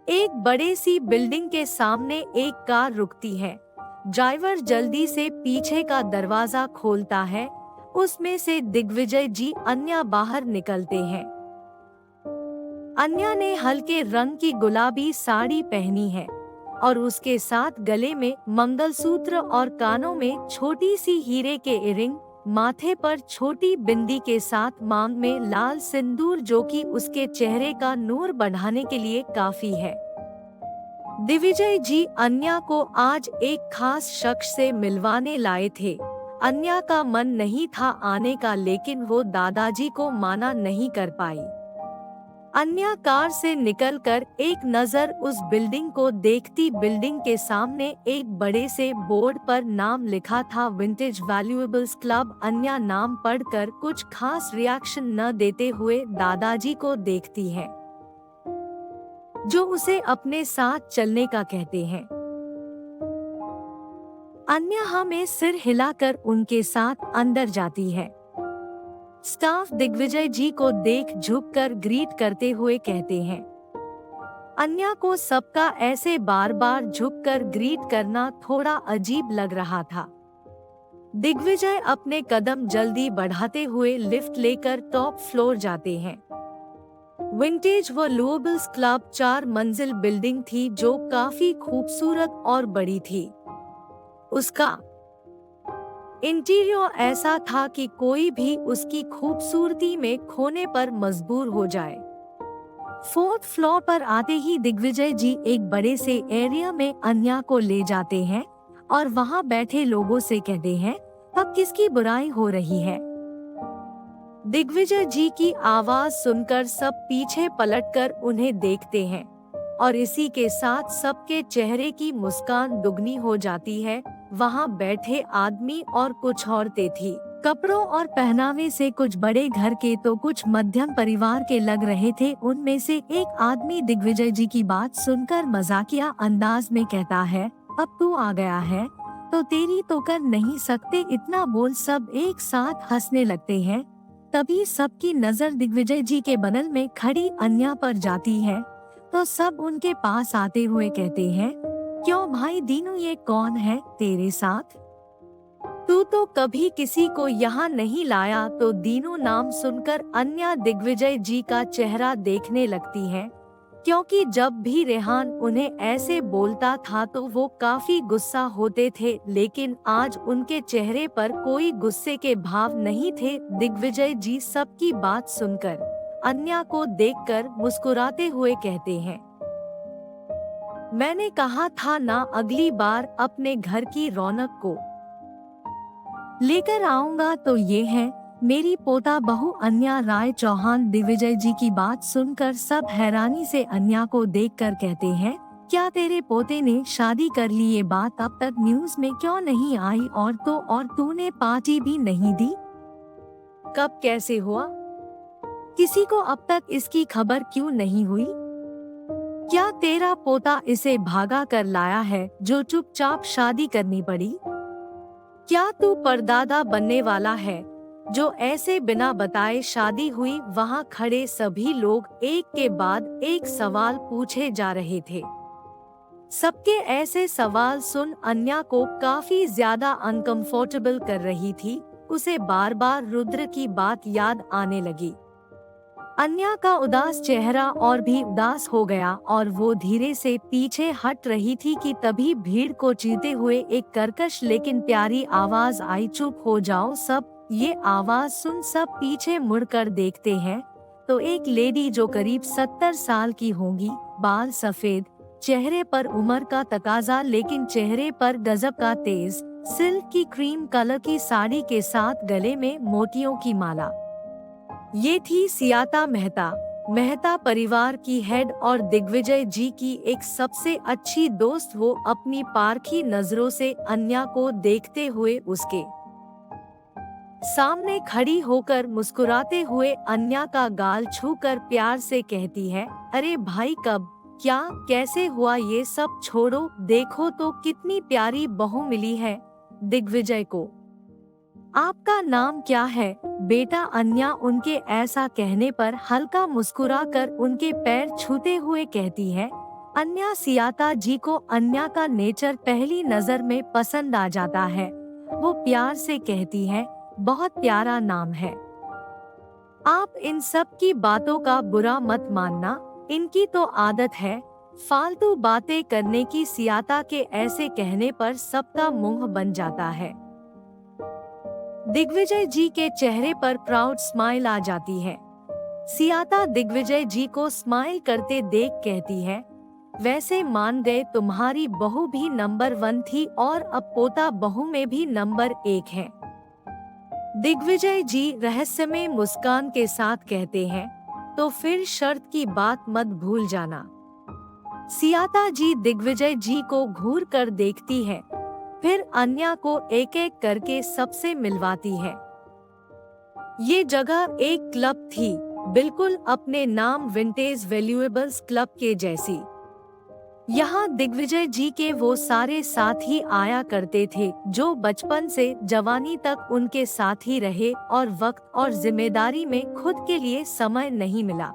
एक बड़े सी बिल्डिंग के सामने एक कार रुकती है। ड्राइवर जल्दी से पीछे का दरवाजा खोलता है। उसमें से दिग्विजय जी अन्या बाहर निकलते हैं। अन्या ने हल्के रंग की गुलाबी साड़ी पहनी है और उसके साथ गले में मंगलसूत्र और कानों में छोटी सी हीरे के इयररिंग, माथे पर छोटी बिंदी के साथ मांग में लाल सिंदूर, जो कि उसके चेहरे का नूर बढ़ाने के लिए काफी है। दिग्विजय जी अन्या को आज एक खास शख्स से मिलवाने लाए थे। अन्या का मन नहीं था आने का, लेकिन वो दादाजी को माना नहीं कर पाई। अन्या कार से निकलकर एक नजर उस बिल्डिंग को देखती। बिल्डिंग के सामने एक बड़े से बोर्ड पर नाम लिखा था, विंटेज वैल्यूएबल्स क्लब। अन्या नाम पढ़कर कुछ खास रिएक्शन न देते हुए दादाजी को देखती है, जो उसे अपने साथ चलने का कहते हैं। अन्या हमें सिर हिलाकर उनके साथ अंदर जाती है। स्टाफ दिग्विजय जी को देख झुककर ग्रीट करते हुए कहते हैं। अन्या को सबका ऐसे बार बार झुककर ग्रीट करना थोड़ा अजीब लग रहा था। दिग्विजय अपने कदम जल्दी बढ़ाते हुए लिफ्ट लेकर टॉप फ्लोर जाते हैं। विंटेज वैल्यूएबल्स क्लब 4 मंजिल बिल्डिंग थी, जो काफी खूबसूरत और बड़ी थी। उसका इंटीरियर ऐसा था कि कोई भी उसकी खूबसूरती में खोने पर मजबूर हो जाए। 4th फ्लोर पर आते ही दिग्विजय जी एक बड़े से एरिया में अन्या को ले जाते हैं और वहां बैठे लोगों से कहते हैं, अब किसकी बुराई हो रही है। दिग्विजय जी की आवाज सुनकर सब पीछे पलटकर उन्हें देखते हैं और इसी के साथ सबके चेहरे की मुस्कान दुगनी हो जाती है। वहां बैठे आदमी और कुछ औरतें थी। कपड़ों और पहनावे से कुछ बड़े घर के तो कुछ मध्यम परिवार के लग रहे थे। उनमें से एक आदमी दिग्विजय जी की बात सुनकर मजाकिया अंदाज में कहता है, अब तू आ गया है तो तेरी तो कर नहीं सकते। इतना बोल सब एक साथ हंसने लगते हैं। तभी सबकी नजर दिग्विजय जी के बगल में खड़ी अन्या पर जाती है तो सब उनके पास आते हुए कहते हैं, क्यों भाई दीनू, ये कौन है तेरे साथ? तू तो कभी किसी को यहाँ नहीं लाया। तो दीनू नाम सुनकर अन्या दिग्विजय जी का चेहरा देखने लगती है, क्योंकि जब भी रेहान उन्हें ऐसे बोलता था तो वो काफी गुस्सा होते थे, लेकिन आज उनके चेहरे पर कोई गुस्से के भाव नहीं थे। दिग्विजय जी सबकी बात सुनकर अन्या को देखकर मुस्कुराते हुए कहते हैं, मैंने कहा था ना, अगली बार अपने घर की रौनक को लेकर आऊंगा। तो ये है मेरी पोता बहू अन्या राय चौहान। दिग्विजय जी की बात सुनकर सब हैरानी से अन्या को देखकर कहते हैं, क्या तेरे पोते ने शादी कर ली? ये बात अब तक न्यूज में क्यों नहीं आई? और तो और तूने पार्टी भी नहीं दी, कब कैसे हुआ? किसी को अब तक इसकी खबर क्यों नहीं हुई? क्या तेरा पोता इसे भागा कर लाया है जो चुपचाप शादी करनी पड़ी? क्या तू परदादा बनने वाला है जो ऐसे बिना बताए शादी हुई? वहाँ खड़े सभी लोग एक के बाद एक सवाल पूछे जा रहे थे। सबके ऐसे सवाल सुन अन्या को काफी ज्यादा अनकंफर्टेबल कर रही थी। उसे बार बार रुद्र की बात याद आने लगी। अन्या का उदास चेहरा और भी उदास हो गया और वो धीरे से पीछे हट रही थी कि तभी भीड़ को चीरते हुए एक कर्कश लेकिन प्यारी आवाज आई, चुप हो जाओ सब। ये आवाज सुन सब पीछे मुड़कर देखते हैं तो एक लेडी जो करीब 70 साल की होंगी, बाल सफेद, चेहरे पर उम्र का तकाजा लेकिन चेहरे पर गजब का तेज, सिल्क की क्रीम कलर की साड़ी के साथ गले में मोतियों की माला। ये थी सियाता मेहता, मेहता परिवार की हेड और दिग्विजय जी की एक सबसे अच्छी दोस्त। वो अपनी पारखी नजरों से अन्या को देखते हुए उसके सामने खड़ी होकर मुस्कुराते हुए अन्या का गाल छूकर प्यार से कहती है, अरे भाई कब, क्या, कैसे हुआ? ये सब छोड़ो, देखो तो कितनी प्यारी बहू मिली है दिग्विजय को। आपका नाम क्या है बेटा? अन्या उनके ऐसा कहने पर हल्का मुस्कुराकर उनके पैर छूते हुए कहती है, अन्या सियाता जी को अन्या का नेचर पहली नजर में पसंद आ जाता है। वो प्यार से कहती है, बहुत प्यारा नाम है। आप इन सब की बातों का बुरा मत मानना, इनकी तो आदत है फालतू बातें करने की। सियाता के ऐसे कहने पर सबका मुंह बन जाता है। दिग्विजय जी के चेहरे पर प्राउड स्माइल आ जाती है। सियाता दिग्विजय जी को स्माइल करते देख कहती है, वैसे मान गए तुम्हारी बहू भी नंबर 1 थी और अब पोता बहू में भी नंबर 1 है। दिग्विजय जी रहस्यमय मुस्कान के साथ कहते हैं, तो फिर शर्त की बात मत भूल जाना। सियाता जी दिग्विजय जी को घूर कर देखती है, फिर अन्या को एक एक करके सबसे मिलवाती है। ये जगह एक क्लब थी, बिल्कुल अपने नाम विंटेज वैल्यूएबल्स क्लब के जैसी। यहाँ दिग्विजय जी के वो सारे साथी आया करते थे जो बचपन से जवानी तक उनके साथ ही रहे और वक्त और जिम्मेदारी में खुद के लिए समय नहीं मिला।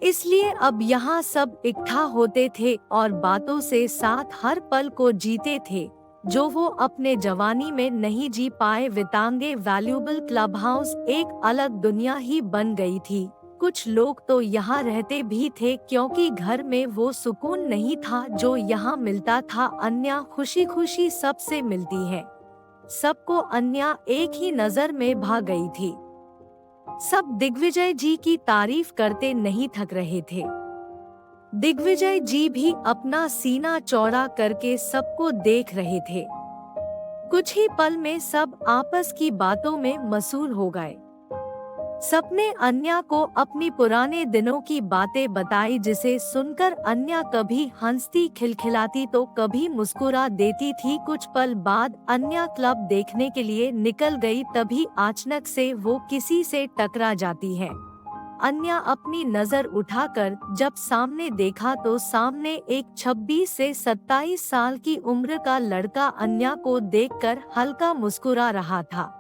इसलिए अब यहाँ सब इकट्ठा होते थे और बातों से साथ हर पल को जीते थे जो वो अपने जवानी में नहीं जी पाए। वितांगे वैल्यूएबल क्लब हाउस एक अलग दुनिया ही बन गई थी। कुछ लोग तो यहाँ रहते भी थे क्योंकि घर में वो सुकून नहीं था जो यहाँ मिलता था। अन्या खुशी खुशी सबसे मिलती है। सबको अन्या एक ही नजर में भा गई थी। सब दिग्विजय जी की तारीफ करते नहीं थक रहे थे। दिग्विजय जी भी अपना सीना चौड़ा करके सबको देख रहे थे। कुछ ही पल में सब आपस की बातों में मशगूल हो गए। सबने अन्या को अपनी पुराने दिनों की बातें बताई जिसे सुनकर अन्या कभी हंसती खिलखिलाती तो कभी मुस्कुरा देती थी। कुछ पल बाद अन्या क्लब देखने के लिए निकल गई, तभी अचानक से वो किसी से टकरा जाती है। अन्या अपनी नजर उठाकर जब सामने देखा तो सामने एक 26 से 27 साल की उम्र का लड़का अन्या को देखकर हल्का मुस्कुरा रहा था।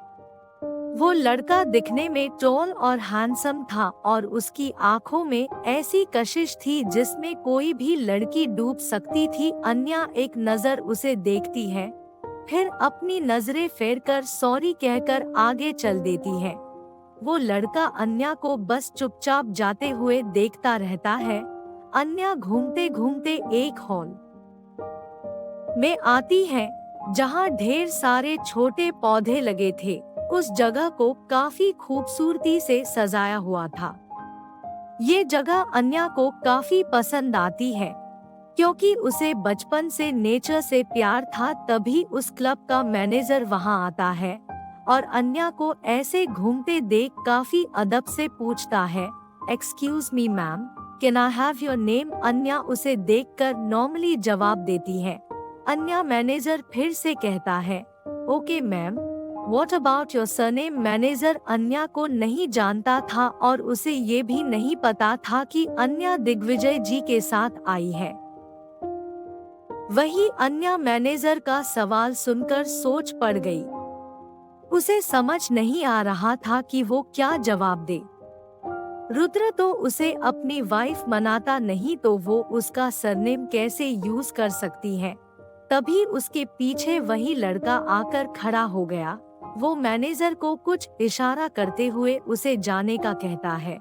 वो लड़का दिखने में टॉल और हैंडसम था और उसकी आंखों में ऐसी कशिश थी जिसमें कोई भी लड़की डूब सकती थी। अन्या एक नजर उसे देखती है, फिर अपनी नजरें फेरकर सॉरी कहकर आगे चल देती है। वो लड़का अन्या को बस चुपचाप जाते हुए देखता रहता है। अन्या घूमते घूमते एक हॉल में आती है जहाँ ढेर सारे छोटे पौधे लगे थे। उस जगह को काफी खूबसूरती से सजाया हुआ था। ये जगह अन्या को काफी पसंद आती है क्योंकि उसे बचपन से नेचर से प्यार था। तभी उस क्लब का मैनेजर वहाँ आता है और अन्या को ऐसे घूमते देख काफी अदब से पूछता है, excuse me ma'am, can I have your name? Anya उसे देखकर नॉर्मली जवाब देती है। अन्या मैनेजर फिर से कहता है, okay ma'am, what about your surname? Manager Anya को नहीं जानता था और उसे ये भी नहीं पता था कि अन्या दिग्विजय जी के साथ आई है। वही अन्या मैनेजर का सवाल सुनकर सोच पड़ गई। उसे समझ नहीं आ रहा था कि वो क्या जवाब दे। रुद्र तो उसे अपनी वाइफ मनाता नहीं तो वो उसका सरनेम कैसे यूज कर सकती है। तभी उसके पीछे वही लड़का आकर खड़ा हो गया। वो मैनेजर को कुछ इशारा करते हुए उसे जाने का कहता है।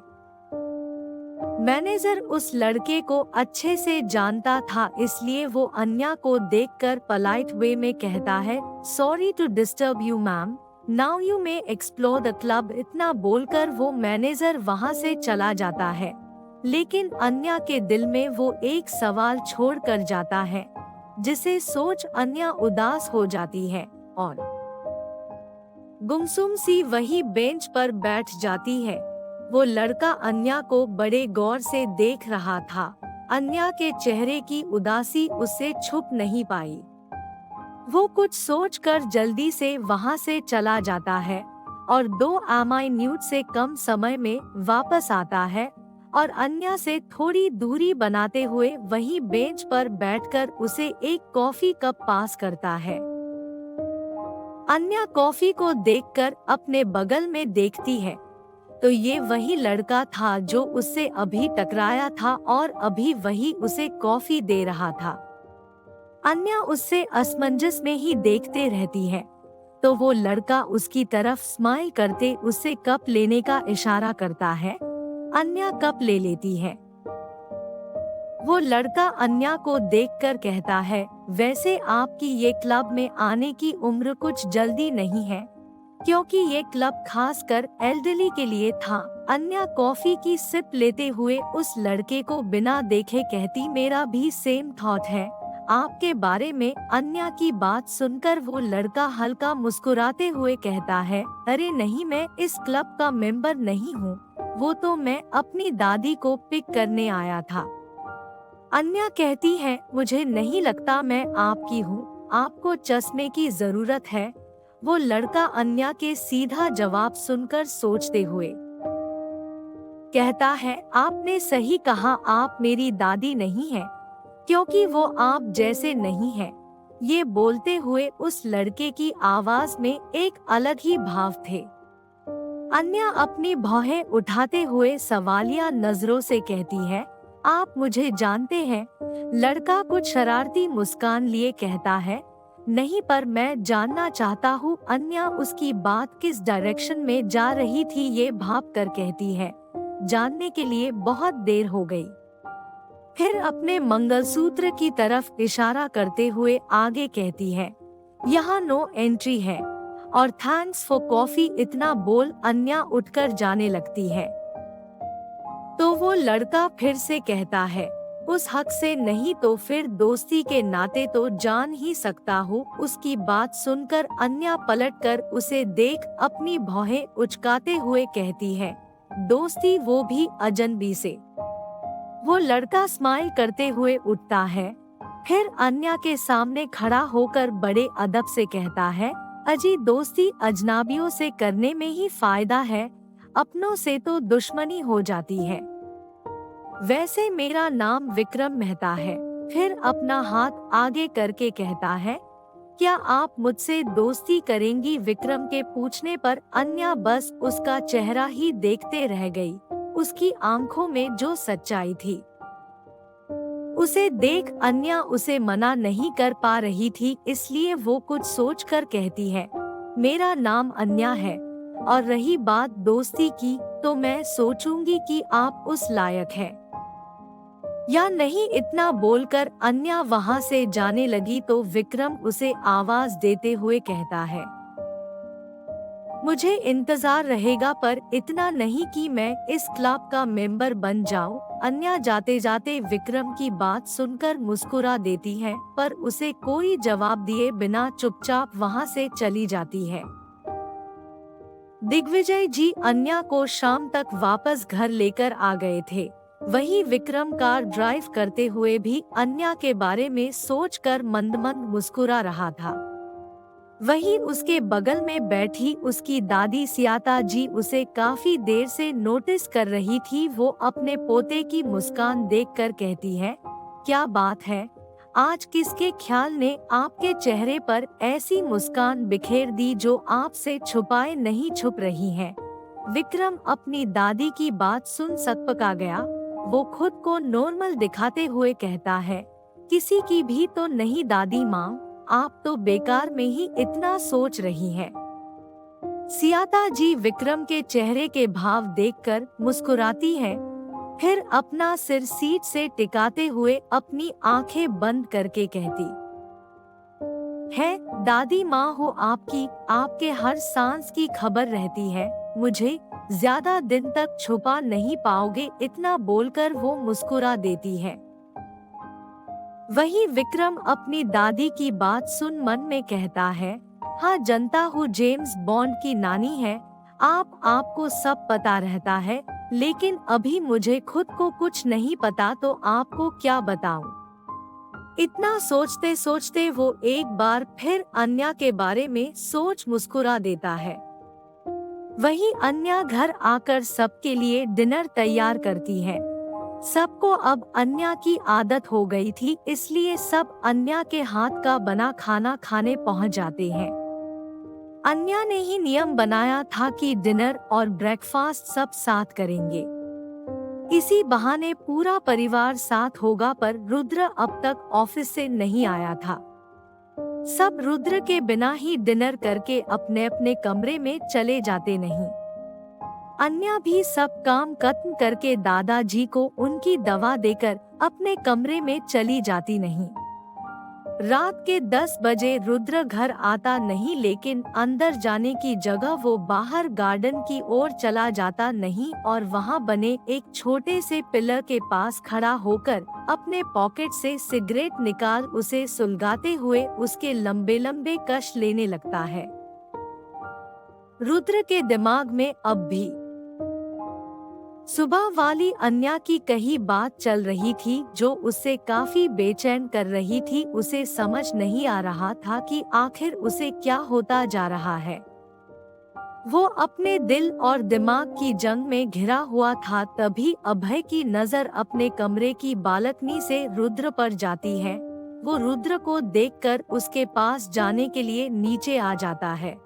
मैनेजर उस लड़के को अच्छे से जानता था, इसलिए वो अन्या को देखकर पोलाइट वे में कहता है, sorry to disturb you ma'am, now you may explore the club. इतना बोलकर वो मैनेजर वहाँ से चला जाता है। लेकिन अन्या के दिल में वो एक सवाल छोड़ कर जाता है जिसे सोच अन्या उदास हो जाती है और गुमसुम सी वही बेंच पर बैठ जाती है। वो लड़का अन्या को बड़े गौर से देख रहा था। अन्या के चेहरे की उदासी उससे छुप नहीं पाई। वो कुछ सोचकर जल्दी से वहाँ से चला जाता है और 2 मिनट से कम समय में वापस आता है और अन्या से थोड़ी दूरी बनाते हुए वही बेंच पर बैठकर उसे एक कॉफी कप पास करता है। अन्या कॉफी को देखकर अपने बगल में देखती है, तो ये वही लड़का था जो उससे अभी टकराया था और अभी वही उसे कॉफी दे रहा था। अन्या उससे असमंजस में ही देखते रहती है, तो वो लड़का उसकी तरफ स्माइल करते उससे कप लेने का इशारा करता है। अन्या कप ले लेती है। वो लड़का अन्या को देखकर कहता है, वैसे आपकी ये क्लब में आने की उम्र कुछ जल्दी नहीं है, क्योंकि ये क्लब खासकर एल्डरली के लिए था। अन्या कॉफी की सिप लेते हुए उस लड़के को बिना देखे कहती, मेरा भी सेम थॉट है आपके बारे में। अन्या की बात सुनकर वो लड़का हल्का मुस्कुराते हुए कहता है, अरे नहीं, मैं इस क्लब का मेंबर नहीं हूँ, वो तो मैं अपनी दादी को पिक करने आया था। अन्या कहती है, मुझे नहीं लगता मैं आपकी हूँ, आपको चश्मे की जरूरत है। वो लड़का अन्या के सीधा जवाब सुनकर सोचते हुए कहता है, आपने सही कहा, आप मेरी दादी नहीं है, क्योंकि वो आप जैसे नहीं है। ये बोलते हुए उस लड़के की आवाज में एक अलग ही भाव थे। अन्या अपनी भौहें उठाते हुए सवालिया नजरों से कहती है, आप मुझे जानते हैं? लड़का कुछ शरारती मुस्कान लिए कहता है, नहीं, पर मैं जानना चाहता हूँ। अन्या उसकी बात किस डायरेक्शन में जा रही थी ये भाप कर कहती है, जानने के लिए बहुत देर हो गई। फिर अपने मंगलसूत्र की तरफ इशारा करते हुए आगे कहती है, यहाँ नो एंट्री है और थैंक्स फॉर कॉफी। इतना बोल अन्या उठकर जाने लगती है। तो वो लड़का फिर से कहता है, उस हक से नहीं तो फिर दोस्ती के नाते तो जान ही सकता हूँ। उसकी बात सुनकर अन्या पलटकर उसे देख अपनी भौहें उचकाते हुए कहती है, दोस्ती, वो भी अजनबी से। वो लड़का स्माइल करते हुए उठता है, फिर अन्या के सामने खड़ा होकर बड़े अदब से कहता है, अजी, दोस्ती अजनबियों से करने में ही फायदा है, अपनों से तो दुश्मनी हो जाती है। वैसे मेरा नाम विक्रम मेहता है। फिर अपना हाथ आगे करके कहता है, क्या आप मुझसे दोस्ती करेंगी? विक्रम के पूछने पर अन्या बस उसका चेहरा ही देखते रह गई। उसकी आंखों में जो सच्चाई थी, उसे देख अन्या उसे मना नहीं कर पा रही थी, इसलिए वो कुछ सोचकर कहती है, मेरा नाम अन्या है, और रही बात दोस्ती की, तो मैं सोचूंगी कि आप उस लायक हैं या नहीं। इतना बोलकर अन्या वहां से जाने लगी तो विक्रम उसे आवाज देते हुए कहता है, मुझे इंतजार रहेगा, पर इतना नहीं कि मैं इस क्लब का मेंबर बन जाऊं। अन्या जाते जाते विक्रम की बात सुनकर मुस्कुरा देती है, पर उसे कोई जवाब दिए बिना चुपचाप वहां से चली जाती है। दिग्विजय जी अन्या को शाम तक वापस घर लेकर आ गए थे। वही विक्रम कार ड्राइव करते हुए भी अन्या के बारे में सोचकर मंद मंद मुस्कुरा रहा था। वही उसके बगल में बैठी उसकी दादी सियाता जी उसे काफी देर से नोटिस कर रही थी। वो अपने पोते की मुस्कान देखकर कहती है, क्या बात है, आज किसके ख्याल ने आपके चेहरे पर ऐसी मुस्कान बिखेर दी जो आपसे छुपाए नहीं छुप रही है। विक्रम अपनी दादी की बात सुन सकपका गया। वो खुद को नॉर्मल दिखाते हुए कहता है, किसी की भी तो नहीं दादी माँ, आप तो बेकार में ही इतना सोच रही हैं। सियाता जी विक्रम के चेहरे के भाव देखकर मुस्कुराती है, फिर अपना सिर सीट से टिकाते हुए अपनी आंखें बंद करके कहती है, दादी माँ हो आपकी, आपके हर सांस की खबर रहती है, मुझे ज्यादा दिन तक छुपा नहीं पाओगे। इतना बोलकर वो मुस्कुरा देती है। वही विक्रम अपनी दादी की बात सुन मन में कहता है, हाँ जनता हूँ, जेम्स बॉन्ड की नानी है, आपको सब पता रहता है, लेकिन अभी मुझे खुद को कुछ नहीं पता, तो आपको क्या बताऊं। इतना सोचते सोचते वो एक बार फिर अन्या के बारे में सोच मुस्कुरा देता है। वही अन्या घर आकर सबके लिए डिनर तैयार करती है। सबको अब अन्या की आदत हो गई थी, इसलिए सब अन्या के हाथ का बना खाना खाने पहुंच जाते हैं। अन्या ने ही नियम बनाया था कि डिनर और ब्रेकफास्ट सब साथ करेंगे। इसी बहाने पूरा परिवार साथ होगा, पर रुद्र अब तक ऑफिस से नहीं आया था। सब रुद्र के बिना ही डिनर करके अपने अपने कमरे में चले जाते नहीं। अन्या भी सब काम खत्म करके दादाजी को उनकी दवा देकर अपने कमरे में चली जाती नहीं। रात के 10 बजे रुद्र घर आता नहीं, लेकिन अंदर जाने की जगह वो बाहर गार्डन की ओर चला जाता नहीं और वहाँ बने एक छोटे से पिलर के पास खड़ा होकर अपने पॉकेट से सिगरेट निकाल उसे सुलगाते हुए उसके लंबे लंबे कश लेने लगता है। रुद्र के दिमाग में अब भी सुबह वाली अन्या की कही बात चल रही थी, जो उससे काफी बेचैन कर रही थी। उसे समझ नहीं आ रहा था कि आखिर उसे क्या होता जा रहा है। वो अपने दिल और दिमाग की जंग में घिरा हुआ था। तभी अभय की नजर अपने कमरे की बालकनी से रुद्र पर जाती है। वो रुद्र को देखकर उसके पास जाने के लिए नीचे आ जाता है।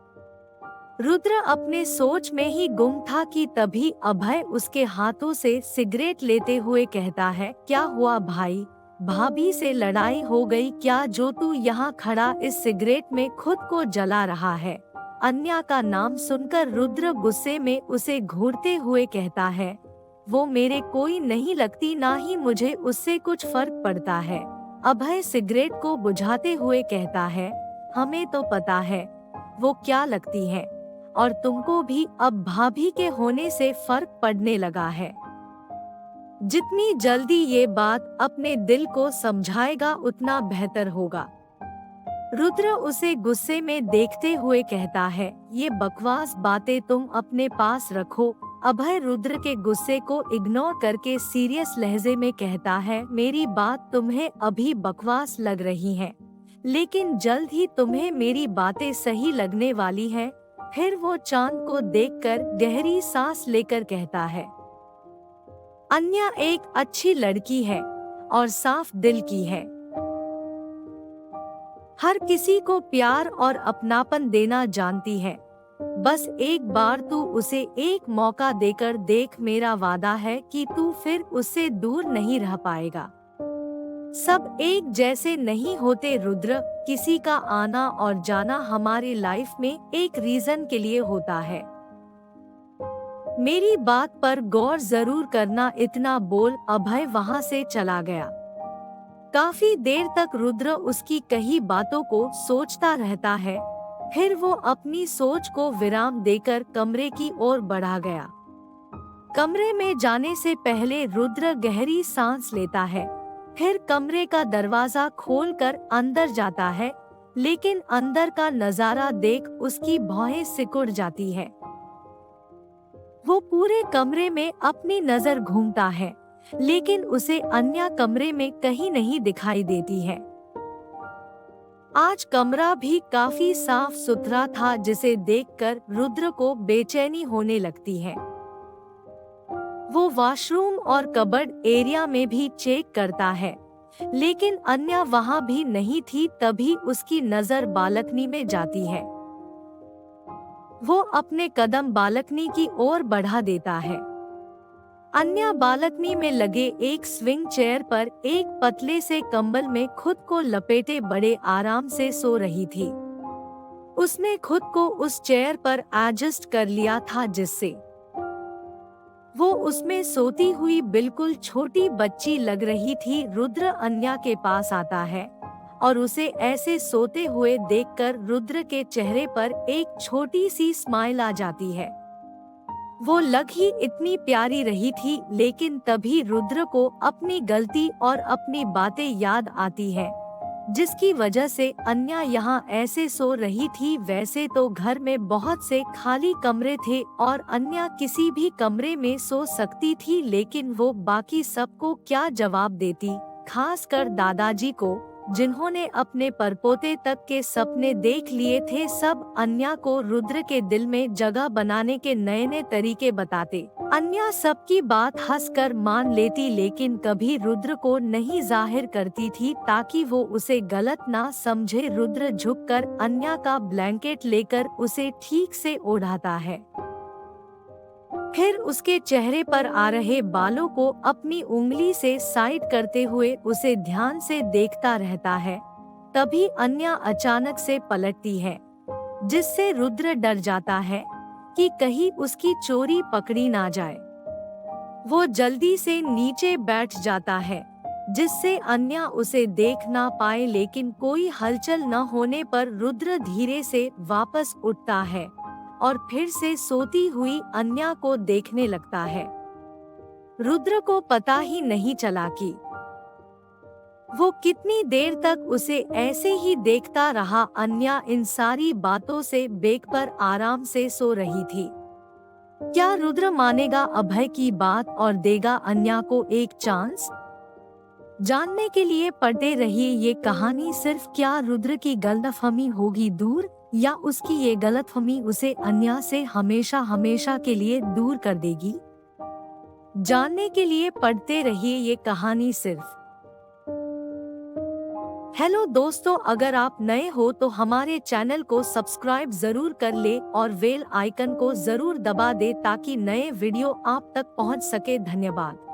रुद्र अपने सोच में ही गुम था कि तभी अभय उसके हाथों से सिगरेट लेते हुए कहता है, क्या हुआ भाई, भाभी से लड़ाई हो गई क्या जो तू यहाँ खड़ा इस सिगरेट में खुद को जला रहा है। अन्या का नाम सुनकर रुद्र गुस्से में उसे घूरते हुए कहता है, वो मेरे कोई नहीं लगती, ना ही मुझे उससे कुछ फर्क पड़ता है। अभय सिगरेट को बुझाते हुए कहता है, हमें तो पता है वो क्या लगती है, और तुमको भी अब भाभी के होने से फर्क पड़ने लगा है। जितनी जल्दी ये बात अपने दिल को समझाएगा उतना बेहतर होगा। रुद्र उसे गुस्से में देखते हुए कहता है, ये बकवास बातें तुम अपने पास रखो। अभय रुद्र के गुस्से को इग्नोर करके सीरियस लहजे में कहता है, मेरी बात तुम्हें अभी बकवास लग रही है, लेकिन जल्द ही तुम्हें मेरी बातें सही लगने वाली है। फिर वो चांद को देखकर गहरी सांस लेकर कहता है, अन्या एक अच्छी लड़की है और साफ दिल की है। हर किसी को प्यार और अपनापन देना जानती है। बस एक बार तू उसे एक मौका देकर देख, मेरा वादा है कि तू फिर उससे दूर नहीं रह पाएगा। सब एक जैसे नहीं होते रुद्र, किसी का आना और जाना हमारे लाइफ में एक रीजन के लिए होता है। मेरी बात पर गौर जरूर करना, इतना बोल अभय वहाँ से चला गया। काफी देर तक रुद्र उसकी कही बातों को सोचता रहता है। फिर वो अपनी सोच को विराम देकर कमरे की ओर बढ़ा गया। कमरे में जाने से पहले रुद्र गहरी सांस लेता है, फिर कमरे का दरवाजा खोलकर अंदर जाता है, लेकिन अंदर का नजारा देख उसकी भौहें सिकुड़ जाती है। वो पूरे कमरे में अपनी नजर घूमता है, लेकिन उसे अन्या कमरे में कहीं नहीं दिखाई देती है। आज कमरा भी काफी साफ सुथरा था, जिसे देखकर रुद्र को बेचैनी होने लगती है। वो वॉशरूम और कबर्ड एरिया में भी चेक करता है, लेकिन अन्या वहाँ भी नहीं थी। तभी उसकी नजर बालकनी में जाती है। वो अपने कदम बालकनी की ओर बढ़ा देता है। अन्या बालकनी में लगे एक स्विंग चेयर पर एक पतले से कंबल में खुद को लपेटे बड़े आराम से सो रही थी। उसने खुद को उस चेयर पर एडजस्ट कर लिया था, जिससे वो उसमें सोती हुई बिल्कुल छोटी बच्ची लग रही थी। रुद्र अन्या के पास आता है और उसे ऐसे सोते हुए देखकर रुद्र के चेहरे पर एक छोटी सी स्माइल आ जाती है। वो लग ही इतनी प्यारी रही थी, लेकिन तभी रुद्र को अपनी गलती और अपनी बातें याद आती है, जिसकी वजह से अन्या यहाँ ऐसे सो रही थी। वैसे तो घर में बहुत से खाली कमरे थे और अन्या किसी भी कमरे में सो सकती थी, लेकिन वो बाकी सबको क्या जवाब देती, खासकर दादाजी को, जिन्होंने अपने परपोते तक के सपने देख लिए थे, सब अन्या को रुद्र के दिल में जगह बनाने के नए नए तरीके बताते। अन्या सबकी बात हंसकर मान लेती, लेकिन कभी रुद्र को नहीं जाहिर करती थी ताकि वो उसे गलत ना समझे। रुद्र झुककर अन्या का ब्लैंकेट लेकर उसे ठीक से ओढ़ाता है, फिर उसके चेहरे पर आ रहे बालों को अपनी उंगली से साइड करते हुए उसे ध्यान से देखता रहता है। तभी अन्या अचानक से पलटती है, जिससे रुद्र डर जाता है कि कहीं उसकी चोरी पकड़ी ना जाए। वो जल्दी से नीचे बैठ जाता है, जिससे अन्या उसे देख ना पाए, लेकिन कोई हलचल न होने पर रुद्र धीरे से वापस उठता है और फिर से सोती हुई अन्या को देखने लगता है। रुद्र को पता ही नहीं चला कि वो कितनी देर तक उसे ऐसे ही देखता रहा। अन्या इन सारी बातों से बेक पर आराम से सो रही थी। क्या रुद्र मानेगा अभय की बात और देगा अन्या को एक चांस? जानने के लिए पढ़ते रहिए ये कहानी। सिर्फ क्या रुद्र की गलतफहमी होगी दूर, या उसकी ये गलतफहमी उसे अन्या से हमेशा हमेशा के लिए दूर कर देगी? जानने के लिए पढ़ते रहिए ये कहानी सिर्फ। हेलो दोस्तों, अगर आप नए हो तो हमारे चैनल को सब्सक्राइब जरूर कर ले और बेल आइकन को जरूर दबा दे ताकि नए वीडियो आप तक पहुंच सके। धन्यवाद।